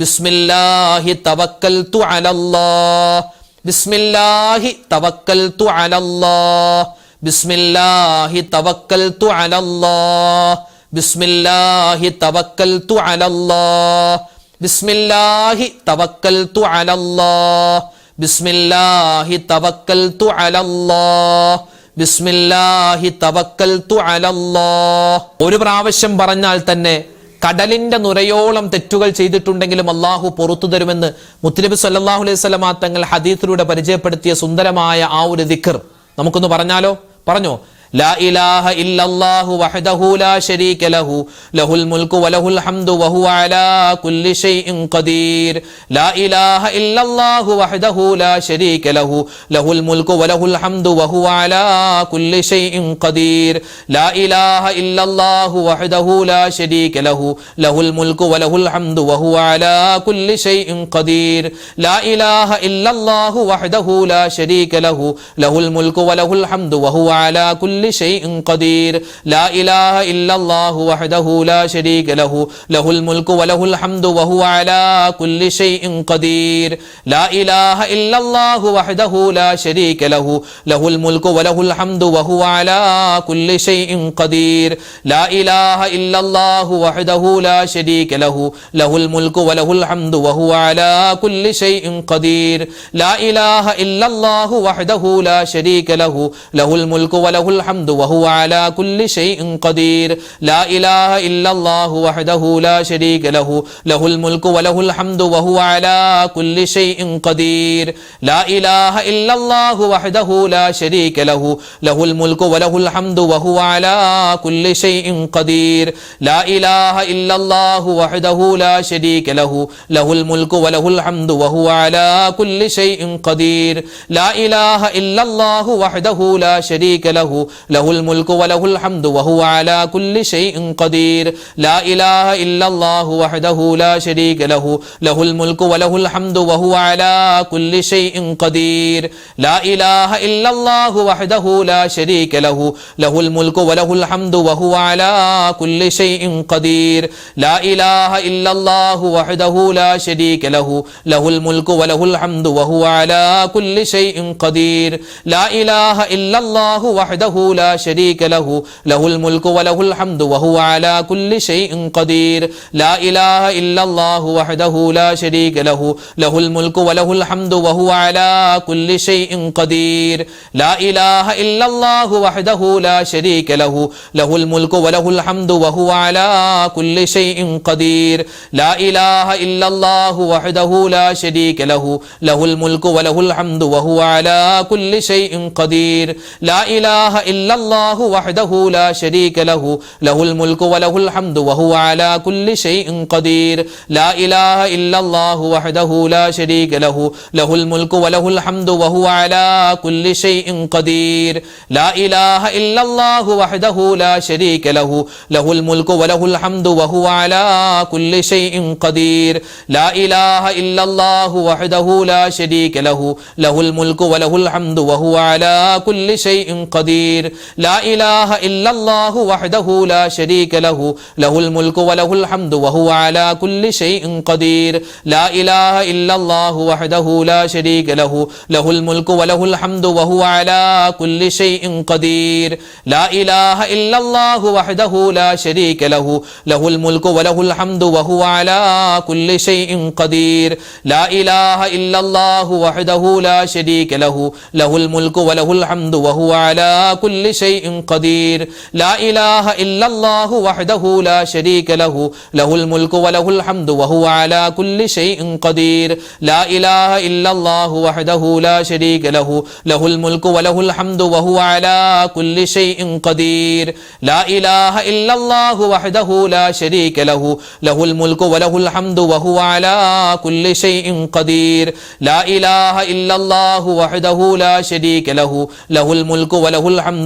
ബിസ്മില്ലാഹി തവക്കൽതു അലല്ലാഹ്, ബിസ്മില്ലാഹി തവക്കൽതു അലല്ലാഹ്, ബിസ്മില്ലാഹി തവക്കൽതു അലല്ലാഹ്, ബിസ്മില്ലാഹി തവക്കൽതു അലല്ലാഹ്, ബിസ്മില്ലാഹി തവക്കൽതു അലല്ലാഹ്, ബിസ്മില്ലാഹി തവക്കൽതു അലല്ലാഹ്, ബിസ്മില്ലാഹി തവക്കൽതു അലല്ലാഹ്. ഒരു പ്രാവശ്യം പറഞ്ഞാൽ തന്നെ കടലിന്റെ നുരയോളം തെറ്റുകൾ ചെയ്തിട്ടുണ്ടെങ്കിലും അള്ളാഹു പുറത്തു തരുമെന്ന് മുത്തുനബി സല്ലല്ലാഹു അലൈഹി വസല്ലമ തങ്ങൾ ഹദീസിലൂടെ പരിചയപ്പെടുത്തിയ സുന്ദരമായ ആ ഒരു ദിക്ർ നമുക്കൊന്ന് പറഞ്ഞാലോ? പറഞ്ഞോ. ലാ ഇലാഹ ഇല്ലല്ലാഹു വഹ്ദഹു ലാ ശരീക ലഹു ലഹുൽ മുൽക്കു വലഹുൽ ഹംദു വഹുവ അലാ കുല്ലി ഷൈഇൻ ഖദീർ. ലാ ഇലാഹ ഇല്ലല്ലാഹു വഹ്ദഹു ലാ ശരീക ലഹു ലഹുൽ മുൽക്കു വലഹുൽ ഹംദു വഹുവ അലാ കുല്ലി ഷൈഇൻ ഖദീർ. ലാ ഇലാഹ ഇല്ലല്ലാഹു വഹ്ദഹു ലാ ശരീക ലഹു ലഹുൽ മുൽക്കു വലഹുൽ ഹംദു വഹുവ അലാ കുല്ലി ഷൈഇൻ ഖദീർ. ലാ ഇലാഹ ഇല്ലല്ലാഹു വഹ്ദഹു ലാ ശരീക ലഹു ലഹുൽ മുൽക്കു വലഹുൽ ഹംദു വഹുവ അലാ കുല്ലി شيء قدير. لا إله إلا الله وحده لا شريك له له الملك وله الحمد وهو على كل شيء قدير. لا إله إلا الله وحده لا شريك له له الملك وله الحمد وهو على كل شيء قدير. لا إله إلا الله وحده لا شريك له له الملك وله الحمد وهو على كل شيء قدير. لا إله إلا الله وحده لا شريك له له الملك وله الحمد وهو على كل شيء قدير. لا إله إلا الله وحده لا شريك له له الملك وله الحمد وهو على كل شيء قدير. لا إله إلا الله وحده لا شريك له له الملك وله الحمد وهو على كل شيء قدير. لا إله إلا الله وحده لا شريك له له الملك وله الحمد وهو على كل شيء قدير. لا إله إلا الله وحده لا شريك له له الملك وله الحمد وهو على كل شيء قدير. لا إله إلا الله وحده لا شريك له له الملك وله الحمد وهو على كل شيء قدير. لا إله إلا الله وحده لا شريك له له الملك وله الحمد وهو على كل شيء قدير. لا إله إلا الله وحده لا شريك له له الملك وله الحمد وهو على كل شيء قدير. لا إله إلا الله وحده لا شريك له له الملك وله الحمد وهو على كل شيء قدير. لا إله إلا الله وحده لا شريك له له الملك وله الحمد وهو على كل شيء قدير. لا إله إلا الله وحده لا شريك له له الملك وله الحمد وهو على كل شيء قدير. لا إله إلا الله وحده لا شريك له له الملك وله الحمد وهو على كل شيء قدير. لا إله إلا الله وحده لا شريك له له الملك وله الحمد وهو على كل شيء قدير. لا إله إلا الله وحده لا شريك له له الملك وله الحمد وهو على كل شيء قدير. لا إله إلا الله وحده لا شريك له له الملك وله الحمد وهو على كل شيء قدير. لا إله إلا الله وحده لا شريك له له الملك وله الحمد وهو على كل شيء قدير. لا إله إلا الله وحده لا شريك له له الملك وله الحمد وهو على كل شيء قدير. لا إله إلا الله وحده لا شريك له له الملك وله الحمد وهو على كل شيء قدير. لا إله إلا الله وحده لا شريك له له الملك وله الحمد وهو على كل شيء قدير. لا إله إلا الله وحده لا شريك له له الملك وله الحمد وهو على كل شيء قدير. لا إله إلا الله وحده لا شريك له له الملك وله الحمد وهو على كل شيء قدير. لا إله إلا الله وحده لا شريك له له الملك وله الحمد وهو على كل شيء قدير. لا إله إلا الله وحده لا شريك له له الملك وله الحمد وهو على كل شيء قدير. لا إله إلا الله وحده لا شريك له له الملك وله الحمد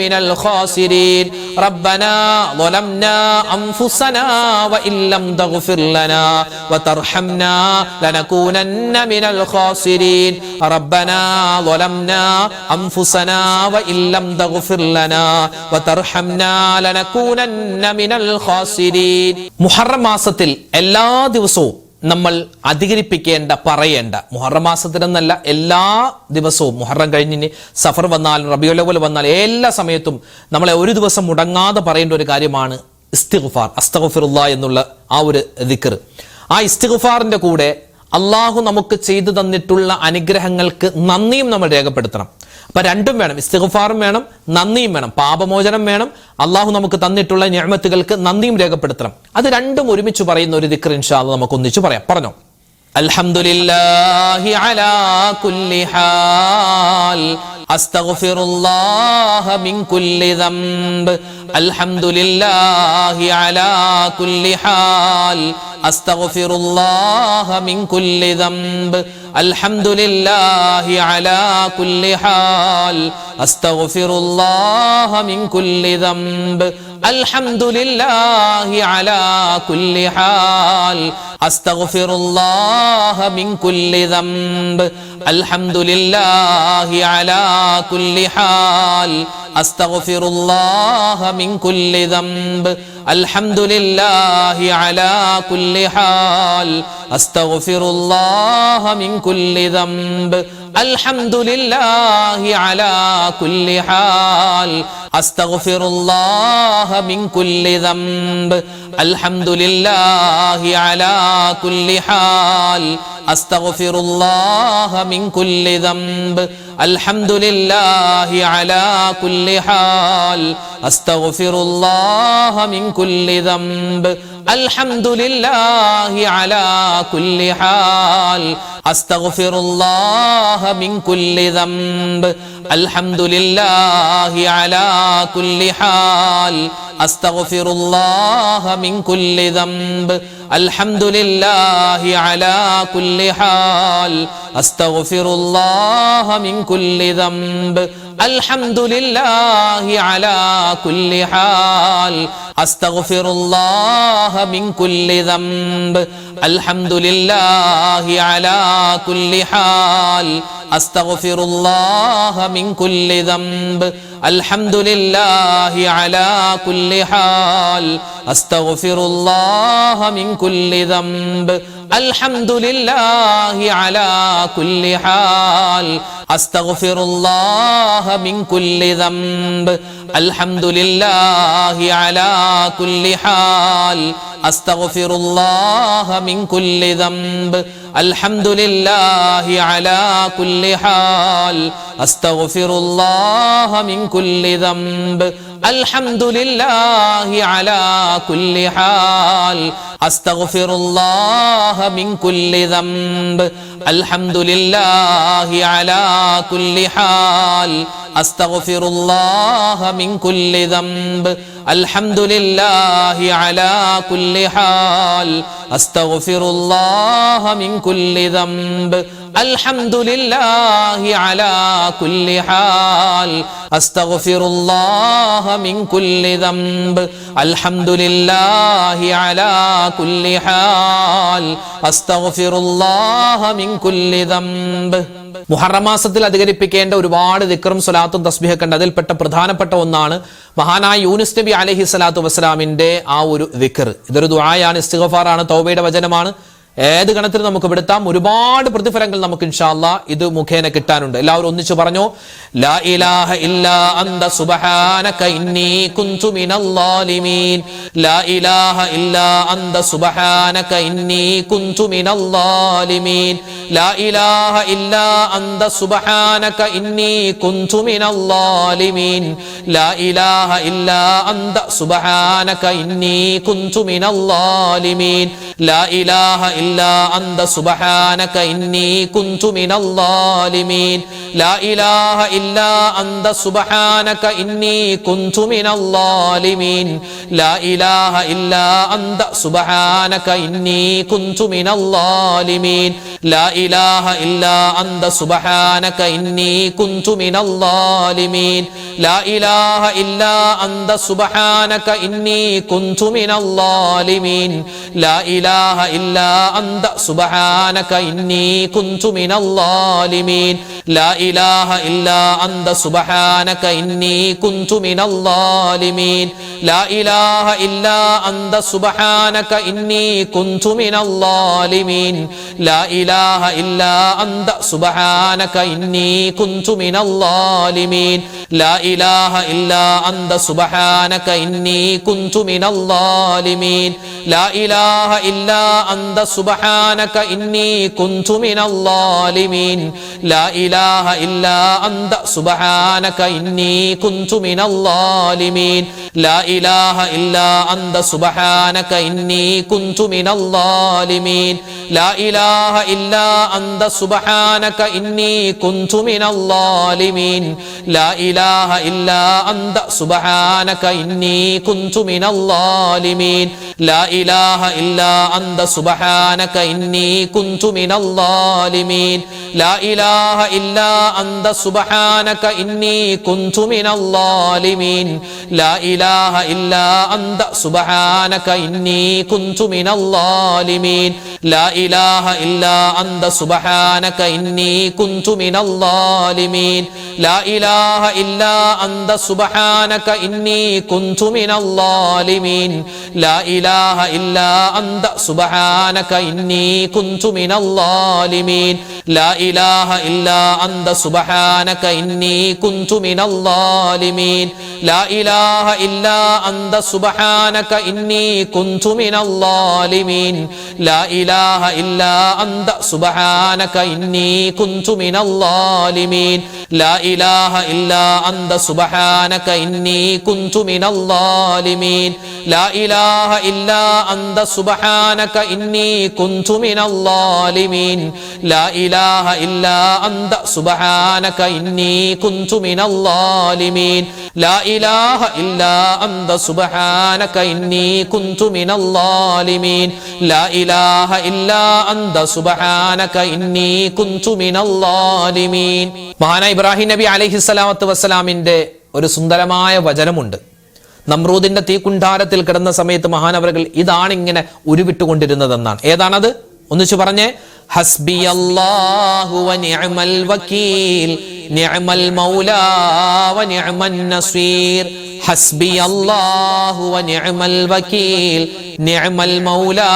മിനൽ ഖാസിരീൻ റബ്ബനാ ളലംനാ അൻഫുസനാ വഇല്ലം തഗ്ഫിർ ലനാ വതർഹംനാ ലനകൂനന്ന മിനൽ ഖാസിരീൻ റബ്ബനാ ളലംനാ അൻഫുസനാ വഇല്ലം തഗ്ഫിർ ലനാ വതർഹംനാ ലനകൂനന്ന മിനൽ ഖാസിരീൻ. മുഹറം മാസത്തിൽ എല്ലാ ദിവസവും നമ്മൾ അധികരിപ്പിക്കേണ്ട, പറയേണ്ട, മുഹറം മാസത്തിലെന്നല്ല എല്ലാ ദിവസവും, മുഹറം കഴിഞ്ഞിന് സഫർ വന്നാലും റബീഉൽ അവ്വൽ വന്നാലും എല്ലാ സമയത്തും നമ്മളെ ഒരു ദിവസം മുടങ്ങാതെ പറയേണ്ട ഒരു കാര്യമാണ് ഇസ്തിഗ്ഫാർ, അസ്തഗ്ഫിറുല്ലാഹ് എന്നുള്ള ആ ഒരു ദിക്ർ. ആ ഇസ്തിഗ്ഫാറിന്റെ കൂടെ അള്ളാഹു നമുക്ക് ചെയ്തു തന്നിട്ടുള്ള അനുഗ്രഹങ്ങൾക്ക് നന്ദിയും നമ്മൾ രേഖപ്പെടുത്തണം. അപ്പൊ രണ്ടും വേണം, ഇസ്തിഗ്ഫാറും വേണം, നന്ദിയും വേണം. പാപമോചനം വേണം, അള്ളാഹു നമുക്ക് തന്നിട്ടുള്ള നിഅമത്തുകൾക്ക് നന്ദിയും രേഖപ്പെടുത്തണം. അത് രണ്ടും ഒരുമിച്ച് പറയുന്ന ഒരു ദിക്ർ ഇൻഷാ അല്ലാഹ് നമുക്ക് ഒന്നിച്ച് പറയാം. പറഞ്ഞോ. അൽഹംദുലില്ലാഹി അലാ കുല്ലി ഹാൽ അസ്തഗ്ഫിറുല്ലാഹ മിൻ കുല്ലി ദംബ്. അൽഹംദുലില്ലാഹി അലാ കുല്ലി ഹാൽ അസ്തഗ്ഫിറുല്ലാഹ മിൻ കുല്ലി ദംബ്. അൽഹംദുലില്ലാഹി അലാ കുല്ലി ഹാൽ അസ്തഗ്ഫിറുല്ലാഹ മിൻ കുല്ലി ദംബ്. അൽഹംദുലില്ലാഹി അലാ കുല്ലി ഹാൽ അസ്തഗ്ഫിറുല്ലാഹ മിൻ കുല്ലി ദംബ്. അൽഹംദുലില്ലാഹി അലാ കുല്ലി ഹാൽ അസ്തഗ്ഫിറുല്ലാഹ മിൻ കുല്ലി ദംബ്. അൽഹംദുലില്ലാഹി അലാ കുല്ലി ഹാൽ അസ്തഗ്ഫിറുല്ലാഹ മിൻ കുല്ലി ദംബ്. അൽഹംദുലില്ലാഹി അലാ കുല്ലി ഹാൽ അസ്തഗ്ഫിറുല്ലാഹ മിൻ കുല്ലി ദംബ്. അൽഹംദുലില്ലാഹി അലാ കുല്ലി ഹാൽ അസ്തഗ്ഫിറുല്ലാഹ മിൻ കുല്ലി ദംബ്. അൽഹംദുലില്ലാഹി അലാ കുല്ലി ഹാൽ അസ്തഗ്ഫിറുല്ലാഹ മിൻ കുല്ലി ദംബ്. അൽഹംദുലില്ലാഹി അലാ കുല്ലി ഹാൽ അസ്തഗ്ഫിറുല്ലാഹ മിൻ കുല്ലി ദംബ്. അൽഹംദുലില്ലാഹി അലാ കുല്ലി ഹാൽ അസ്തഗ്ഫിറുല്ലാഹ മിൻ കുല്ലി ദംബ്. അൽഹംദുലില്ലാഹി അലാ കുല്ലി ഹാൽ അസ്തഗ്ഫിറുല്ലാഹ മിൻ കുല്ലി ദംബ്. അൽഹംദുലില്ലാഹി അലാ കുല്ലി ഹാൽ അസ്തഗ്ഫിറുല്ലാഹ മിൻ കുല്ലി ദംബ്. അൽഹംദുലില്ലാഹി അലാ കുല്ലി ഹാൽ അസ്തഗ്ഫിറുല്ലാഹ മിൻ കുല്ലി ദംബ്. അൽഹംദുലില്ലാഹി അലാ കുല്ലി ഹാൽ അസ്തഗ്ഫിറുല്ലാഹ മിൻ കുല്ലി ദംബ്. അൽഹംദുലില്ലാഹി അലാ കുല്ലി ഹാൽ അസ്തഗ്ഫിറുല്ലാഹ മിൻ കുല്ലി ദംബ്. അൽഹംദുലില്ലാഹി അലാ കുല്ലി ഹാൽ അസ്തഗ്ഫിറുല്ലാഹ മിൻ കുല്ലി ദംബ്. അൽഹംദുലില്ലാഹി അലാ കുല്ലി ഹാൽ അസ്തഗ്ഫിറുല്ലാഹ മിൻ കുല്ലി ദംബ്. അൽഹംദുലില്ലാഹി അലാ കുല്ലി ഹാൽ അസ്തഗ്ഫിറുല്ലാഹ മിൻ കുല്ലി ദംബ്. അൽഹംദുലില്ലാഹി അലാ കുല്ലി ഹാൽ അസ്തഗ്ഫിറുല്ലാഹ മിൻ കുല്ലി ദംബ്. അൽഹംദുലില്ലാഹി അലാ കുല്ലി ഹാൽ അസ്തഗ്ഫിറുല്ലാഹ മിൻ കുല്ലി ദംബ്. അൽഹംദുലില്ലാഹി അലാ കുല്ലി ഹാൽ അസ്തഗ്ഫിറുല്ലാഹ മിൻ കുല്ലി ദംബ്. അൽഹംദുലില്ലാഹി അലാ കുല്ലി ഹാൽ അസ്തഗ്ഫിറുല്ലാഹ മിൻ കുല്ലി ദംബ്. മുഹറം മാസത്തിൽ അധികരിപ്പിക്കേണ്ട ഒരുപാട് ദിക്റും സ്വലാത്തും തസ്ബീഹൊക്കെ ഉണ്ട്. അതിൽപ്പെട്ട പ്രധാനപ്പെട്ട ഒന്നാണ് മഹാനായ യൂനുസ് നബി അലൈഹി സ്വലാത്തു വസ്സലാമിന്റെ ആ ഒരു ദിക്ർ. ഇതൊരു ദുആയാണ്, ഇസ്തിഗ്ഫാറാണ്, തൗബയുടെ വചനമാണ്. ഏത് ഗണത്തിൽ നമുക്ക് പെടുത്താം. ഒരുപാട് പ്രതിഫലങ്ങൾ നമുക്ക് ഇൻഷാ അല്ലാഹ് ഇത് മുഖേന കിട്ടാനുണ്ട്. എല്ലാവരും ഒന്നിച്ചു പറഞ്ഞു. ലാ ഇലാഹ ഇല്ലാ അന്ത സുബ്ഹാനക ഇന്നി കുന്തു മിനൽ ളാലിമീൻ. ലാ ഇലാഹ ഇല്ലാ അന്ത സുബ്ഹാനക ഇന്നി കുന്തു മിനൽ ളാലിമീൻ. ലാ ഇലാഹ ഇല്ലാ അന്ത സുബ്ഹാനക ഇന്നി കുന്തു മിനൽ ളാലിമീൻ. ലാ ഇലാഹ ഇല്ലാ അന്ത സുബ്ഹാനക ഇന്നി കുന്തു മിനൽ ളാലിമീൻ. ലാ ഇലാഹ ഇല്ലാ അന്ത സുബ്ഹാനക ഇന്നി കുന്തു മിനൽ ളാലിമീൻ. ലാ ഇലാഹ ഇല്ലാ അന്ത സുബ്ഹാനക ഇന്നി കുന്തു മിനൽ ളാലിമീൻ ലാ ഇലാഹ ഇല്ലാ അന്ത സുബ്ഹാനക ഇന്നി കുന്തു മിനൽ ളാലിമീൻ ലാ ഇലാഹ ഇല്ലാ അന്ത സുബ്ഹാനക ഇന്നി കുന്തു മിനൽ ളാലിമീൻ ലാ ഇലാഹ ഇല്ലാ അന്ത സുബ്ഹാനക ഇന്നി കുന്തു മിനൽ ളാലിമീൻ ലാ ഇലാഹ ഇല്ലാ അന്ത സുബ്ഹാനക ഇന്നി കുന്തു മിനൽ ളാലിമീൻ ലാ ഇലാഹ ഇല്ലാ അന്ത സുബ്ഹാനക ഇന്നി കുന്തു മിനൽ ളാലിമീൻ ലാ ഇലാഹ ഇല്ലാ അന്ത സുബ്ഹാനക ഇന്നി കുന്തു മിനൽ ളാലിമീൻ ലാ ഇലാഹ ഇല്ലാ അന്ത സുബ്ഹാനക ഇന്നി കുന്തു മിനൽ ളാലിമീൻ ലാ ഇലാഹ ഇല്ലാ അന്ത സുബ്ഹാനക ഇന്നി കുന്തു മിനൽ ളാലിമീൻ ലാ ഇലാഹ ഇല്ലാ അന്ത സുബ്ഹാനക ഇന്നി കുന്തു മിനൽ ളാലിമീൻ ലാ ഇലാഹ ഇല്ലാ അന്ത സുബ്ഹാനക ഇന്നി കുന്തു മിനൽ ളാലിമീൻ ലാ ഇലാഹ ഇല്ലാ അന്ത സുബ്ഹാനക ഇന്നി കുന്തു മിനൽ ളാലിമീൻ ലാ ഇലാഹ ഇല്ലാ അന്ത സുബ്ഹാനക ഇന്നി കുന്തു മിനൽ ളാലിമീൻ ലാ ഇലാഹ ഇല്ലാ അന്ത സുബ്ഹാനക ഇന്നി കുന്തു മിനൽ ളാലിമീൻ ലാ ഇലാഹ ഇല്ലാ അന്ത സുബ്ഹാനക ഇന്നി കുന്തു മിനൽ ളാലിമീൻ ലാ ഇലാഹ ഇല്ലാ അന്ത സുബ്ഹാനക ഇന്നി കുന്തു മിനൽ ളാലിമീൻ ലാ ഇലാഹ ഇല്ലാ അന്ത സുബ്ഹാനക ഇന്നി കുന്തു മിനൽ ളാലിമീൻ ലാ ഇലാഹ ഇല്ലാ അന്ത സുബ്ഹാനക ഇന്നി കുന്തു മിനൽ ളാലിമീൻ ലാ ഇലാഹ ഇല്ലാ അന്ത സുബ്ഹാനക ഇന്നി കുന്തു മിനൽ ളാലിമീൻ ലാ ഇലാഹ ഇല്ലാ അന്ത സുബ്ഹാനക ഇന്നി കുന്തു മിനൽ ളാലിമീൻ ലാ ഇലാഹ ഇല്ലാ അന്ത സുബ്ഹാനക ഇന്നി കുന്തു മിനൽ ളാലിമീൻ ലാ ഇലാഹ ഇല്ലാ അന്ത സുബ്ഹാനക ഇന്നി കുന്തു മിനൽ ളാലിമീൻ ലാ ഇലാഹ ഇല്ലാ അന്ത സുബ്ഹാനക ഇന്നി കുന്തു മിനൽ ളാലിമീൻ ലാ ഇലാഹ ഇല്ലാ അന്ത സുബ്ഹാനക ഇന്നി കുന്തു മിനൽ ളാലിമീൻ ലാ ഇലാഹ ഇല്ലാ അന്ത സുബ്ഹാനക ഇന്നി കുന്തു മിനൽ ളാലിമീൻ ലാ ഇലാഹ ഇല്ലാ അന്ത സുബ്ഹാനക ഇന്നി കുന്തു മിനൽ ളാലിമീൻ ലാ ഇലാഹ ഇല്ലാ അന്ത സുബ്ഹാനക ഇന്നി കുന്തു മിനൽ ളാലിമീൻ ലാ ഇലാഹ ഇല്ലാ അന്ത സുബ്ഹാനക ഇന്നി കുന്തു മിനൽ ളാലിമീൻ. മഹാനായ ഇബ്രാഹിം നബി അലൈഹിസ്സലാത്തു വസ്സലാമിന്റെ ഒരു സുന്ദരമായ വചനമുണ്ട്. നമ്രൂദിന്റെ തീക്കുണ്ടാരത്തിൽ കിടന്ന സമയത്ത് മഹാനവറുകൾ ഇതാണ് ഇങ്ങനെ ഉരുവിട്ടുകൊണ്ടിരുന്നതെന്നാണ്. ഏതാണത്? ഒന്നിച്ചു പറഞ്ഞേ. ഹസ്ബിയല്ലാഹു വ നിഅമൽ വകീൽ നിഅമൽ മൗലാ വ നിഅമൻ നസീർ ഹസ്ബിയല്ലാഹു വ നിഅമൽ വകീൽ നിഅമൽ മൗലാ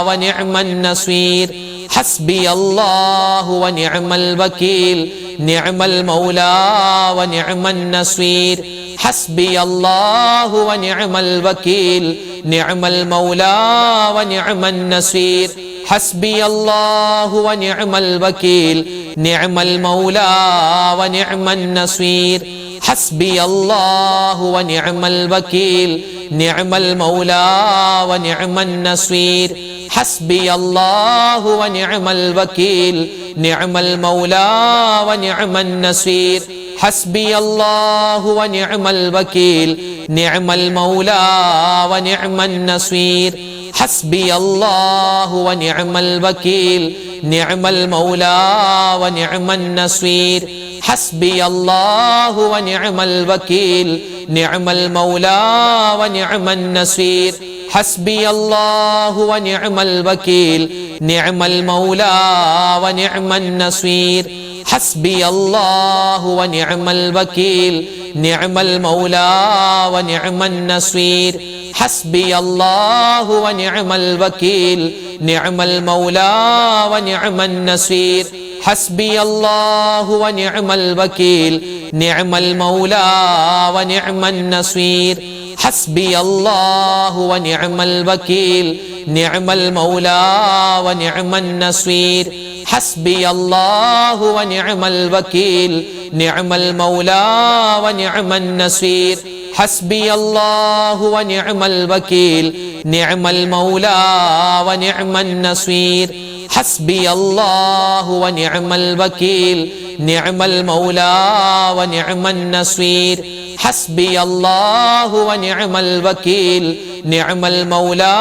വ നിഅമൻ നസീർ ഹസ്ബിയല്ലാഹു വ നിഅമൽ വകീൽ നിഅമൽ മൗലാ വ നിഅമൻ നസീർ ഹസ്ബിയല്ലാഹു വ നിഅമൽ വകീൽ നിഅമൽ മൗലാ വ നിഅമൻ നസീർ ഹസ്ബിയല്ലാഹു വ നിഅമൽ വകീൽ നിഅമൽ മൗലാ വ നിഅമൻ നസീർ ഹസ്ബിയല്ലാഹു വ നിഅമൽ വകീൽ നിഅമൽ മൗലാ വ നിഅമൻ നസീർ ഹസ്ബിയല്ലാഹു വ നിഅമൽ വകീൽ നിഅമൽ മൗലാ വ നിഅമൻ നസീർ ഹസ്ബിയല്ലാഹു വ നിഅമൽ വകീൽ നിഅമൽ മൗലാ വ നിഅമൻ നസീർ ഹസ്ബിയല്ലാഹു വ നിഅമൽ വകീൽ നിഅമൽ മൗലാ വ നിഅമൻ നസീർ ഹസ്ബിയല്ലാഹു വ നിഅമൽ വകീൽ നിഅമൽ മൗലാ വ നിഅമൻ നസീർ ഹസ്ബിയല്ലാഹു വ നിഅമൽ വകീൽ നിഅമൽ മൗലാ വ നിഅമൻ നസീർ ഹസ്ബിയല്ലാഹു വ നിഅമൽ വകീൽ നിഅമൽ മൗലാ വ നിഅമൻ നസീർ ഹസ്ബിയല്ലാഹു വ നിഅമൽ വകീൽ നിഅമൽ മൗലാ വ നിഅമൻ നസീർ ഹസ്ബിയല്ലാഹു വ നിഅമൽ വകീൽ നിഅമൽ മൗലാ വ നിഅമൻ നസീർ ഹസ്ബിയല്ലാഹു വ നിഅമൽ വകീൽ നിഅമൽ മൗലാ വ നിഅമൻ നസീർ ഹസ്ബിയല്ലാഹു വ നിഅമൽ വകീൽ നിഅമൽ മൗലാ വ നിഅമൻ നസീർ ഹസ്ബിയല്ലാഹു വ നിഅമൽ വകീൽ നിഅമൽ മൗലാ വ നിഅമൻ നസീർ حسبي الله ونعم الوكيل نعم المولى ونعم النصير حسبي الله ونعم الوكيل نعم المولى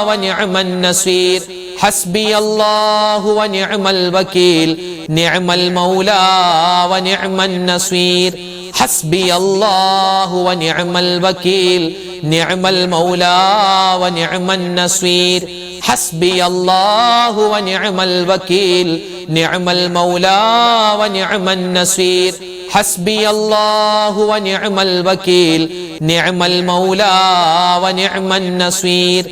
ونعم النصير حسبي الله ونعم الوكيل نعم المولى ونعم النصير حسبي الله ونعم الوكيل نعم المولى ونعم النصير حسبي الله ونعم الوكيل نعم المولى ونعم النصير حسبي الله ونعم الوكيل نعم المولى ونعم النصير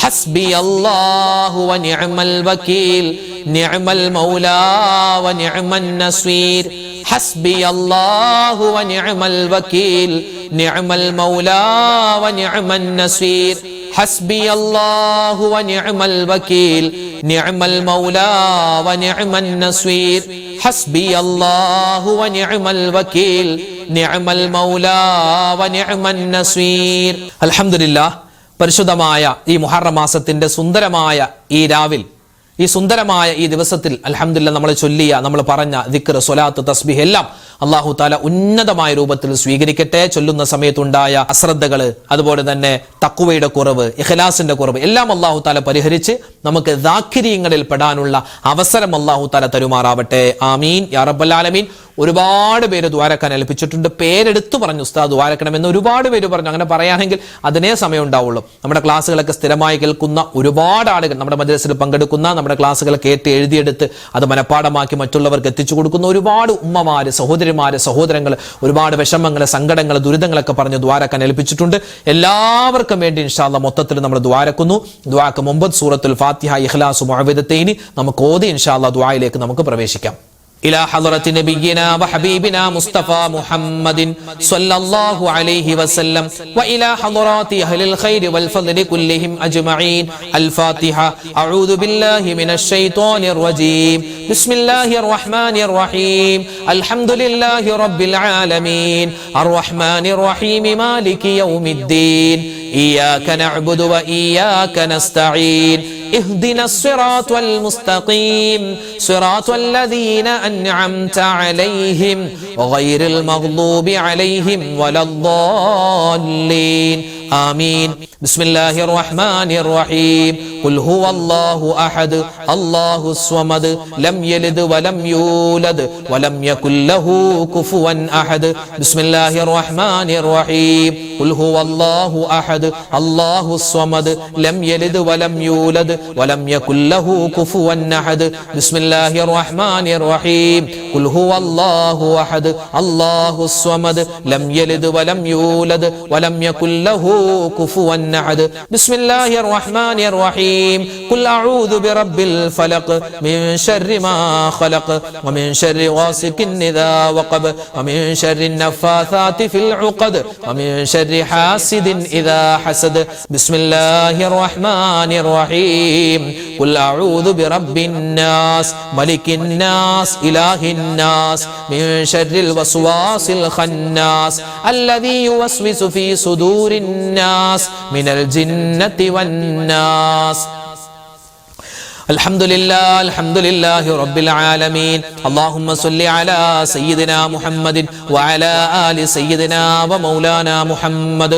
حسبي الله ونعم الوكيل نعم المولى ونعم النصير حسبي الله ونعم الوكيل نعم المولى ونعم النصير حسبي الله ونعم الوكيل نعم المولى ونعم النصير حسبي الله ونعم الوكيل نعم المولى ونعم النصير الحمد لله പരിശുദ്ധമായ ഈ മുഹറം മാസത്തിന്റെ സുന്ദരമായ ഈ രാവിൽ ഈ സുന്ദരമായ ഈ ദിവസത്തിൽ അൽഹംദുലില്ലാഹ് നമ്മൾ ചൊല്ലിയ നമ്മൾ പറഞ്ഞ ദിക്ർ സ്വലാത്ത് തസ്ബീഹ് എല്ലാം അല്ലാഹു തആല ഉന്നതമായ രൂപത്തിൽ സ്വീകരിക്കട്ടെ. ചൊല്ലുന്ന സമയത്തുണ്ടായ അശ്രദ്ധകള്, അതുപോലെ തന്നെ തഖ്വയുടെ കുറവ്, ഇഖ്ലാസിന്റെ കുറവ് എല്ലാം അല്ലാഹു തആല പരിഹരിച്ച് നമുക്ക് ദാക്കിരീങ്ങളിൽ പെടാനുള്ള അവസരം അല്ലാഹു തആല തരുമാറാവട്ടെ. ആമീൻ യാ റബ്ബൽ ആലമീൻ. ഒരുപാട് പേര് ദ്വാരക്കാൻ ഏൽപ്പിച്ചിട്ടുണ്ട്. പേരെടുത്തു പറഞ്ഞു ഉസ്താദ് ദ്വാരക്കണമെന്ന് ഒരുപാട് പേര് പറഞ്ഞു. അങ്ങനെ പറയുകയാണെങ്കിൽ അതിനേ സമയം ഉണ്ടാവുള്ളൂ. നമ്മുടെ ക്ലാസ്സുകളൊക്കെ സ്ഥിരമായി കേൾക്കുന്ന ഒരുപാട് ആളുകൾ, നമ്മുടെ മദ്രസയിൽ പങ്കെടുക്കുന്ന, നമ്മുടെ ക്ലാസ്സുകൾ കേട്ട് എഴുതിയെടുത്ത് അത് മനഃപ്പാടമാക്കി മറ്റുള്ളവർക്ക് എത്തിച്ചു കൊടുക്കുന്ന ഒരുപാട് ഉമ്മമാര്, സഹോദരിമാര്, സഹോദരങ്ങൾ ഒരുപാട് വിഷമങ്ങൾ, സങ്കടങ്ങൾ, ദുരിതങ്ങളൊക്കെ പറഞ്ഞ് ദ്വാരക്കാൻ ഏൽപ്പിച്ചിട്ടുണ്ട്. എല്ലാവർക്കും വേണ്ടി ഇൻഷാ അല്ലാഹ് മൊത്തത്തിൽ നമ്മൾ ദ്വാരക്കുന്നു. ദ്വാക്ക് മുമ്പ് സൂറത്തുൽ ഫാത്തിഹ, ഇഖ്ലാസ്, മുഅവ്വിദത്തൈനി നമുക്ക് ഓതി ഇൻഷാ അല്ലാഹ് ദ്വായിലേക്ക് നമുക്ക് പ്രവേശിക്കാം. إلى حضرة نبينا وحبيبنا مصطفى محمد صلى الله عليه وسلم وإلى حضرات أهل الخير والفضل كلهم أجمعين. الفاتحة. أعوذ بالله من الشيطان الرجيم. بسم الله الرحمن الرحيم. الحمد لله رب العالمين الرحمن الرحيم مالك يوم الدين إياك نعبد وإياك نستعين اهدنا الصراط المستقيم صراط الذين أنعمت عليهم غير المغضوب عليهم ولا الضالين آمين. بسم الله الرحمن الرحيم. قل هو الله أحد الله الصمد لم يلد ولم يولد ولم يكن له كفوا أحد. بسم الله الرحمن الرحيم. قل هو الله أحد الله الصمد لم يلد ولم يولد ولم يكن له كفوا أحد. بسم الله الرحمن الرحيم. قل هو الله أحد الله الصمد لم يلد ولم يولد ولم يكن له كفوا أحد. بسم الله الرحمن الرحيم. قل أعوذ برب الفلق من شر ما خلق ومن شر غاسق إذا وقب ومن شر النفاثات في العقد ومن شر حاسد إذا حسد. بسم الله الرحمن الرحيم. قل أعوذ برب الناس ملك الناس إله الناس من شر الوسواس الخناس الذي يوسوس في صدور الناس من الجنة والناس. الحمد لله رب العالمين. اللهم صل على سيدنا محمد وعلى آل سيدنا ومولانا محمد.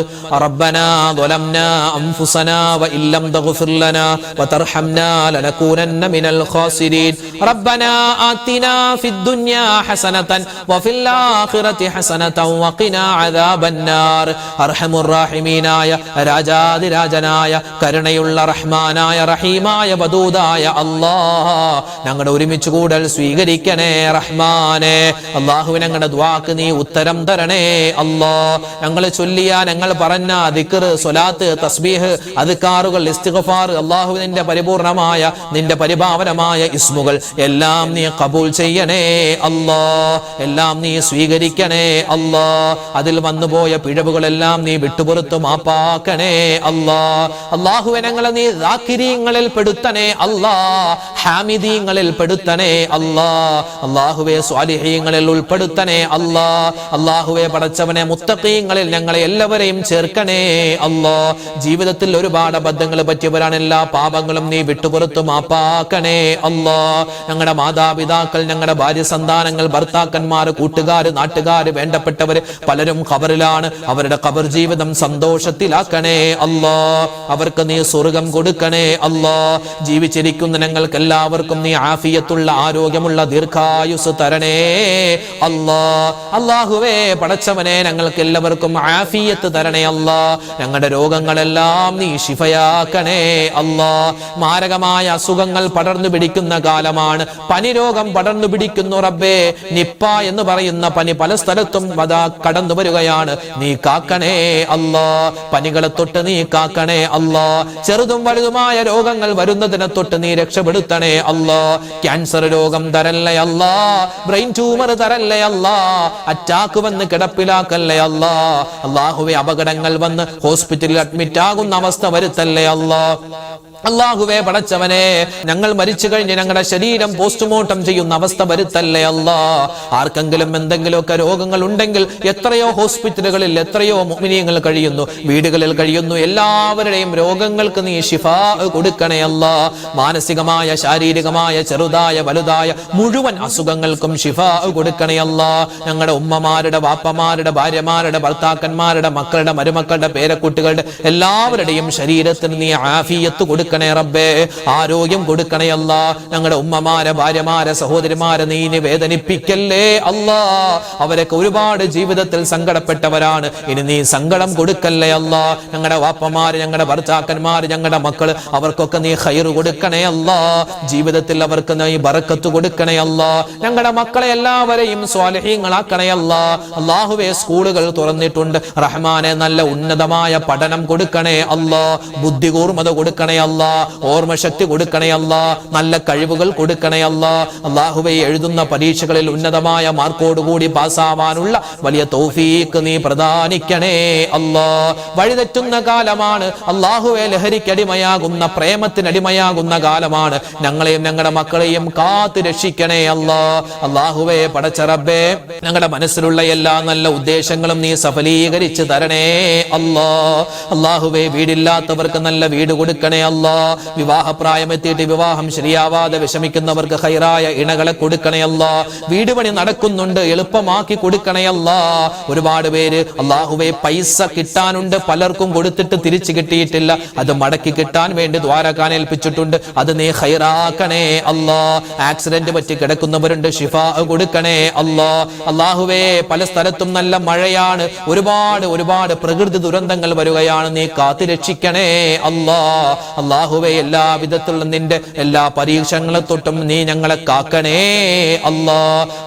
ربنا ظلمنا أنفسنا وإن لم تغفر لنا وترحمنا لنكونن من الخاسرين. ربنا آتنا في الدنيا حسنة وفي الآخرة حسنة وقنا عذاب النار. أرحم الراحمين يا راجاد راجنايا കരുണയുള്ള റഹ്മാനായ റഹീമായ വദൂദായ അല്ലാഹ്, ഞങ്ങളുടെ ഒരുമിച്ച് കൂടൽ സ്വീകരിക്കണേ റഹ്മാനെ. അല്ലാഹുവേ, ഞങ്ങളുടെ ദുആക്ക് നീ ഉത്തരം തരണേ അല്ലാഹ്. ഞങ്ങൾ ചൊല്ലിയ, ഞങ്ങൾ പറഞ്ഞ ദിക്ർ, സ്വലാത്ത്, തസ്ബീഹ്, അദ്കാറുകൾ, ഇസ്തിഗ്ഫാർ, അല്ലാഹുവേ നിന്റെ പരിപൂർണമായ, നിന്റെ പരിഭാവനമായ ഇസ്മുകൾ എല്ലാം നീ ഖബൂൽ ചെയ്യണേ അല്ലാഹ്. എല്ലാം നീ സ്വീകരിക്കണേ അല്ലാഹ്. അതിൽ വന്നുപോയ പിഴവുകളെല്ലാം നീ വിട്ടുപുറത്ത് മാപ്പാക്കണേ അല്ലാഹ്. അല്ലാഹുവേ, ഞങ്ങളെ നീ ദാക്കിരീങ്ങളിൽ പെടുത്തണേ അല്ലാഹ്. അല്ലാ. ഹാമിദീങ്ങളിൽ പെടുത്തണേ അല്ലാ. അല്ലാഹുവേ സ്വാലിഹീങ്ങളിൽ ഉൾപ്പെടുത്തണേ അല്ലാ. അല്ലാഹുവേ പടച്ചവനെ മുത്തഖീങ്ങളിൽ ഞങ്ങളെ എല്ലാവരെയും ചേർക്കണേ അല്ലാ. ജീവിതത്തിൽ ഒരുപാട് അബദ്ധങ്ങൾ പറ്റിയവരാണ്. എല്ലാ പാപങ്ങളും നീ വിട്ടുപുറത്തു മാപ്പാക്കണേ അല്ലാ. ഞങ്ങളുടെ മാതാപിതാക്കൾ, ഞങ്ങളുടെ ഭാര്യ സന്താനങ്ങൾ, ഭർത്താക്കന്മാർ, കൂട്ടുകാര്, നാട്ടുകാര്, വേണ്ടപ്പെട്ടവര് പലരും ഖബറിലാണ്. അവരുടെ ഖബർ ജീവിതം സന്തോഷത്തിലാക്കണേ അല്ലാ. അവർക്ക് നീ സ്വർഗം കൊടുക്കണേ അല്ലാ. ജീവിച്ചിരിക്കുന്ന ഞങ്ങൾക്ക് എല്ലാവർക്കും നീ ആഫിയത്തുള്ള ആരോഗ്യമുള്ള ദീർഘായുസ് തരണേ അല്ലാ. അല്ലാഹുവേ പടച്ചവനെ ഞങ്ങൾക്ക് എല്ലാവർക്കും ആഫിയത്ത് തരണേ അല്ലാ. ഞങ്ങളുടെ രോഗങ്ങളെല്ലാം നീ ശിഫയാക്കണേ അല്ലാ. മാരകമായ അസുഖങ്ങൾ പടർന്നു പിടിക്കുന്ന കാലമാണ്. പനി രോഗം പടർന്നു പിടിക്കുന്നു റബ്ബേ. നിപ്പ എന്ന് പറയുന്ന പനി പല സ്ഥലത്തും കടന്നു വരികയാണ്. നീ കാക്കണേ അല്ലാ. പനികളെ തൊട്ട് നീ കാക്കണേ അല്ലാ. ചെറുതും വലുതുമായ രോഗങ്ങൾ വരുന്നതിനെ തൊട്ട് നീ രക്ഷപ്പെടുത്തണേ അല്ലാ. ക്യാൻസർ രോഗം തരല്ലേ അല്ലാ. ബ്രെയിൻ ട്യൂമർ തരല്ലേ അല്ലാ. അറ്റാക്ക് വന്ന് കിടപ്പിലാക്കല്ലേ അല്ലാ. അല്ലാഹുവേ അപകടങ്ങൾ വന്ന് ഹോസ്പിറ്റലിൽ അഡ്മിറ്റ് ആകുന്ന അവസ്ഥ വരുത്തല്ലേ അല്ലാ. അല്ലാഹുവേ പടച്ചവനെ ഞങ്ങൾ മരിച്ചു കഴിഞ്ഞ് ഞങ്ങളുടെ ശരീരം പോസ്റ്റ്മോർട്ടം ചെയ്യുന്ന അവസ്ഥ വരുത്തല്ലേ അല്ലാ. ആർക്കെങ്കിലും എന്തെങ്കിലുമൊക്കെ രോഗങ്ങൾ ഉണ്ടെങ്കിൽ എത്രയോ ഹോസ്പിറ്റലുകളിൽ എത്രയോ മുഅ്മിനീങ്ങൾ കഴിയുന്നു, വീടുകളിൽ കഴിയുന്നു. എല്ലാവരുടെയും രോഗങ്ങൾക്ക് നീ ശിഫാ കൊടുക്കണേ അല്ലാ. മാനസികമായ, ശാരീരികമായ, ചെറുതായ വലുതായ മുഴുവൻ അസുഖങ്ങൾക്കും ശിഫാ കൊടുക്കണേ അല്ലാ. ഞങ്ങളുടെ ഉമ്മമാരുടെ, വാപ്പമാരുടെ, ഭാര്യമാരുടെ, ഭർത്താക്കന്മാരുടെ, മക്കളുടെ, മരുമക്കളുടെ, പേരക്കുട്ടികളുടെ എല്ലാവരുടെയും ശരീരത്തിന് നീ ആഫിയത്ത് കൊടുക്കണേ റബ്ബേ. ആരോഗ്യം കൊടുക്കണേ അല്ലാ. ഞങ്ങളുടെ ഉമ്മമാരെ, ഭാര്യമാരെ, സഹോദരിമാരെ നീ വേദനിപ്പിക്കല്ലേ അല്ലാ. അവരൊക്കെ ഒരുപാട് ജീവിതത്തിൽ സങ്കടപ്പെട്ടവരാണ്. ഇനി നീ സങ്കടം കൊടുക്കല്ലേ അല്ലാ. ഞങ്ങളുടെ വാപ്പമാര്, ഞങ്ങളുടെ ഭർത്താക്കന്മാര്, ഞങ്ങളുടെ മക്കള് അവർക്കൊക്കെ നീ ഖൈർ കൊടുക്കണേ അല്ലാ. ജീവിതത്തിൽ അവർക്ക് നീ ബറക്കത്ത് കൊടുക്കണേ അല്ലാ. ഞങ്ങളുടെ മക്കളെ എല്ലാവരെയും സ്വാലിഹീങ്ങളാക്കണേ അല്ലാ. അല്ലാഹുവേ സ്കൂളുകൾ തുറന്നിട്ടുണ്ട് റഹ്മാനെ. നല്ല ഉന്നതമായ പഠനം കൊടുക്കണേ അല്ലാ. ബുദ്ധി കൂർമ്മത കൊടുക്കണേ അല്ലാ. ഓർമ്മശക്തി കൊടുക്കണേ അല്ലാ. നല്ല കഴിവുകൾ കൊടുക്കണേ അല്ലാ. അല്ലാഹുവേ എഴുതുന്ന പരീക്ഷകളിൽ ഉന്നതമായ മാർക്കോടുകൂടി പാസ്സാവാനുള്ള വലിയ തൗഫീഖ് നീ പ്രദാനിക്കണേ അല്ലാ. വഴിതെറ്റുന്ന കാലമാണ് അല്ലാഹുവേ. ലഹരിക്കടിമയാകുന്ന, പ്രേമത്തിനടിമയാകുന്ന കാലമാണ്. ഞങ്ങളെയും ഞങ്ങളുടെ മക്കളെയും കാത്തു രക്ഷിക്കണേ അല്ലാ. അല്ലാഹുവേ പടച്ച റബ്ബേ ഞങ്ങളുടെ മനസ്സിലുള്ള എല്ലാ നല്ല ഉദ്ദേശങ്ങളും നീ സഫലീകരിച്ച് തരണേ അല്ലാ. അല്ലാഹുവേ വീടില്ലാത്തവർക്ക് നല്ല വീട് കൊടുക്കണേ അല്ലാ. വിവാഹപ്രായമെത്തിയിട്ട് വിവാഹം ശരിയാവാതെ വിഷമിക്കുന്നവർക്ക് ഖൈറായ ഇണകളെ കൊടുക്കണേ അല്ലാ. വീട് പണി നടക്കുന്നുണ്ട്, എളുപ്പമാക്കി കൊടുക്കണേ അല്ലാ. ഒരുപാട് പേര് അല്ലാഹുവേ പൈസ കിട്ടാനുണ്ട്, പലർക്കും കൊടുത്തിട്ട് തിരിച്ചു കിട്ടിയിട്ടില്ല. അത് മടക്കി കിട്ടാൻ വേണ്ടി ദ്വാരക്കാൻ ഏൽപ്പിച്ചിട്ടുണ്ട്. അത് നീ ഖൈറാക്കണേ അല്ലാ. ആക്സിഡന്റ് പറ്റി കിടക്കുന്നവരുണ്ട്, ശിഫാ കൊടുക്കണേ അല്ലാ. അല്ലാഹുവേ പല സ്ഥലത്തും നല്ല മഴയാണ്, ഒരുപാട് പ്രകൃതി ദുരന്തങ്ങൾ വരികയാണ്. നീ കാത്തു രക്ഷിക്കണേ അല്ലാ. അല്ലാഹുവേ എല്ലാ വിധത്തിലുള്ള നിന്റെ എല്ലാ പരീക്ഷണങ്ങളെ തൊട്ടും നീ ഞങ്ങളെ കാക്കണേ അല്ലാ.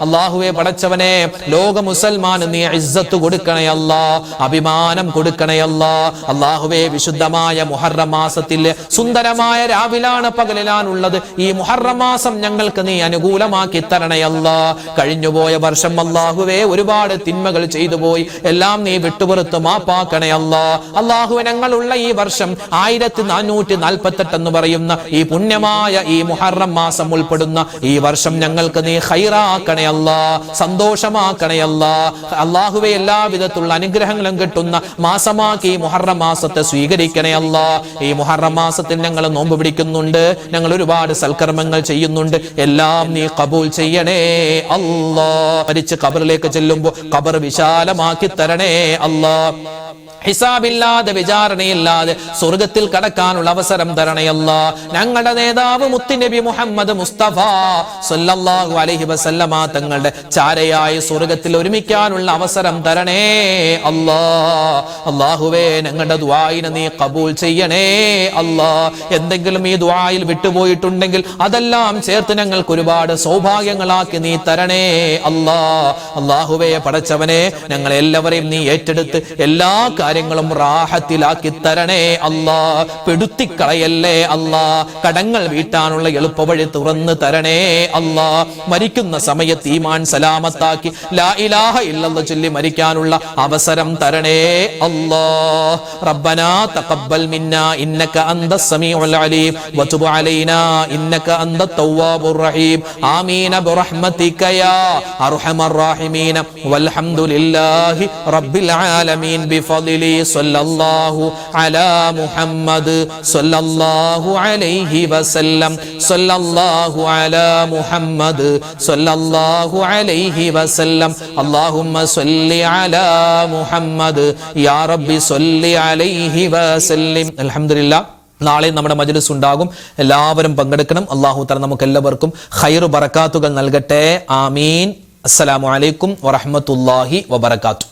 അല്ലാഹുവേ പടച്ചവനെ ലോക മുസൽമാന് നീ ഇസ്സത്ത് കൊടുക്കണേ അല്ലാ. അഭിമാനം കൊടുക്കണേ അല്ലാ. അല്ലാഹുവേ വിശുദ്ധമായ മുഹറം മാസത്തിലെ സുന്ദരമായ രാവിലാണ് പകലിലാണുള്ളത്. ഈ മുഹറം മാസം ഞങ്ങൾക്ക് നീ അനുകൂലമാക്കി തരണേ അല്ലാ. കഴിഞ്ഞുപോയ വർഷം അല്ലാഹുവേ ഒരുപാട് തിന്മകൾ ചെയ്തു പോയി, എല്ലാം നീ വിട്ടുപുറത്ത് മാപ്പാക്കണേ അല്ലാ. അല്ലാഹുവേ ഞങ്ങളുള്ള ഈ വർഷം 1448 എന്ന് പറയുന്ന ഈ പുണ്യമായ ഈ മുഹറം മാസം ഉൾപ്പെടുന്ന ഈ വർഷം ഞങ്ങൾക്ക് നീ ഖൈറാക്കണേ അല്ലാ. സന്തോഷമാക്കണേ അല്ലാ. അല്ലാഹുവേ എല്ലാ വിധത്തിലുള്ള അനുഗ്രഹങ്ങളും കിട്ടുന്ന മാസമാക്കി ഈ മുഹറം മാസത്തെ സ്വീകരിക്കണേ അല്ലാ. ഈ മുഹറം മാസത്തിൽ ഞങ്ങൾ നോമ്പ് പിടിക്കുന്നുണ്ട്, ഞങ്ങൾ ഒരുപാട് സൽക്കർമ്മങ്ങൾ ചെയ്യുന്നുണ്ട്. എല്ലാം നീ ഖബൂൽ ചെയ്യണേ അല്ലാ. മരിച്ച് ഖബറിലേക്ക് ചെല്ലുമ്പോൾ ഖബർ വിശാലമാക്കി തരണേ അല്ലാ. ഹിസാബില്ലാതെ, വിചാരണയില്ലാതെ സ്വർഗത്തിൽ കടക്കാനുള്ള അവസരം തരണേ അല്ലാ. ഞങ്ങളുടെ നേതാവ് മുത്തുനബി മുഹമ്മദ് മുസ്തഫ സല്ലല്ലാഹു അലൈഹി വസല്ലമ തങ്ങളുടെ ചാരയായി സ്വർഗത്തിൽ ഒരുമിക്കാനുള്ള അവസരം തരണേ അല്ലാ. അല്ലാഹുവേ ഞങ്ങളുടെ ദുആഇനെ നീ ഖബൂൽ ചെയ്യണേ അല്ലാ. എന്തെങ്കിലും ഈ ദുആയിൽ വിട്ടുപോയിട്ടുണ്ടെങ്കിൽ അതെല്ലാം ചേർത്ത് ഞങ്ങൾക്ക് ഒരുപാട് സൗഭാഗ്യങ്ങളാക്കി നീ തരണേ അല്ലാ. അല്ലാഹുവേ പടച്ചവനെ ഞങ്ങളെല്ലാവരെയും നീ ഏറ്റെടുത്ത് എല്ലാ കാര്യങ്ങളും റാഹത്തിലാക്കി തരണേ അല്ലാ. പെടുത്തിക്കളയ കളയല്ലേ അല്ലാ. കടങ്ങൾ വീട്ടാനുള്ള എളുപ്പവഴി തുറന്നു തരണേ അല്ലാ. മരിക്കുന്ന സമയത്ത് ഈമാൻ സലാമത്താക്കി ലാ ഇലാഹ ഇല്ലല്ലാഹ് ചൊല്ലി മരിക്കാനുള്ള അവസരം തരണേ അല്ലാ. റബ്ബനാ തഖബ്ബൽ മിന്നാ ഇന്നക അന്തസ് സമീഉൽ അലീം വതുബ് അലൈനാ ഇന്നക അന്തത് തവ്വാബുർ റഹീം. ആമീൻ ബിറഹ്മതിക യാ അർഹമർ റഹീമീൻ. വൽഹംദുലില്ലാഹി റബ്ബിൽ ആലമീൻ ബിഫദ്ലി സ്വല്ലല്ലാഹു അലാ മുഹമ്മദ് സ്വല്ലല്ലാഹു അലൈഹി വസല്ലം. സ്വല്ലല്ലാഹു അലാ മുഹമ്മദ് സ്വല്ലല്ലാഹു അലൈഹി വസല്ലം. അല്ലാഹുമ്മ സ്വല്ലി അലാ മുഹമ്മദ് യാ റബ്ബി സ്വല്ലി അലൈഹി വസല്ലം. അൽഹംദുലില്ലാഹ്. നാളെ നമ്മുടെ മജ്‌ലിസ് ഉണ്ടാകും. എല്ലാവരും പങ്കെടുക്കണം. അല്ലാഹു തആല നമുക്ക് എല്ലാവർക്കും ഖൈർ ബറകാത്തുകൾ നൽകട്ടെ. ആമീൻ. അസ്സലാമു അലൈക്കും വറഹ്മത്തുള്ളാഹി വബറകാതുഹു.